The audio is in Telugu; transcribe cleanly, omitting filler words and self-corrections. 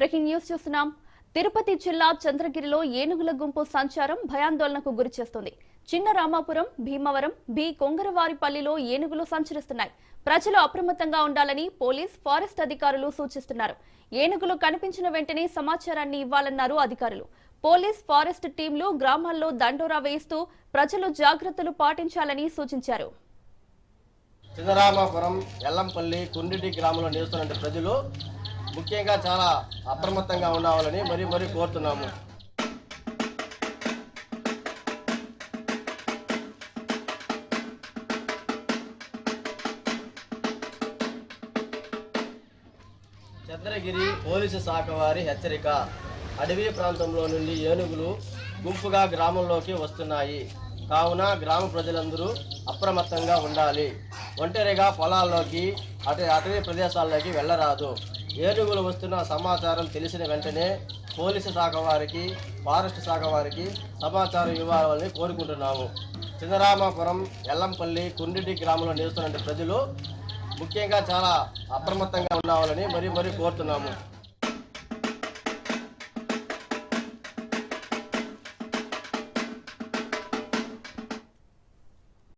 బ్రేకింగ్ న్యూస్ చూస్తున్నాం. తిరుపతి జిల్లా చంద్రగిరిలో ఏనుగుల గుంపు సంచారం భయాందోళనకు గురిచేస్తుంది. చిన్న రామాపురం, భీమవరం, కొంగరవారిపల్లిలో ఏనుగులు సంచరిస్తున్నాయి. ప్రజలు అప్రమత్తంగా ఉండాలని పోలీస్, ఫారెస్ట్ అధికారులు సూచిస్తున్నారు. ఏనుగులు కనిపించిన వెంటనే సమాచారాన్ని ఇవ్వాలన్నారు అధికారులు. పోలీస్, ఫారెస్ట్ టీంలు గ్రామాల్లో దండోరా వేయిస్తూ ప్రజలు జాగ్రత్తలు పాటించాలని సూచించారు. చిన్నరామాపురం, ఎల్లంపల్లి, కుండిటి గ్రామంలో నివసిస్తున్న ప్రజలు ముఖ్యంగా చాలా అప్రమత్తంగా ఉండాలని మరీ కోరుతున్నాము. చంద్రగిరి పోలీసు శాఖ వారి హెచ్చరిక. అడవి ప్రాంతంలో నుండి ఏనుగులు గుంపుగా గ్రామంలోకి వస్తున్నాయి. కావున గ్రామ ప్రజలందరూ అప్రమత్తంగా ఉండాలి. ఒంటరిగా పొలాల్లోకి అటవీ ప్రదేశాల్లోకి వెళ్ళరాదు. ఏనుగులు వస్తున్న సమాచారం తెలిసిన వెంటనే పోలీసు శాఖ వారికి, ఫారెస్ట్ శాఖ వారికి సమాచారం ఇవ్వాలని కోరుకుంటున్నాము. చిన్నరామాపురం, ఎల్లంపల్లి, కుండిటి గ్రామంలో నివసిస్తున్న ప్రజలు ముఖ్యంగా చాలా అప్రమత్తంగా ఉండాలని మరీ కోరుతున్నాము.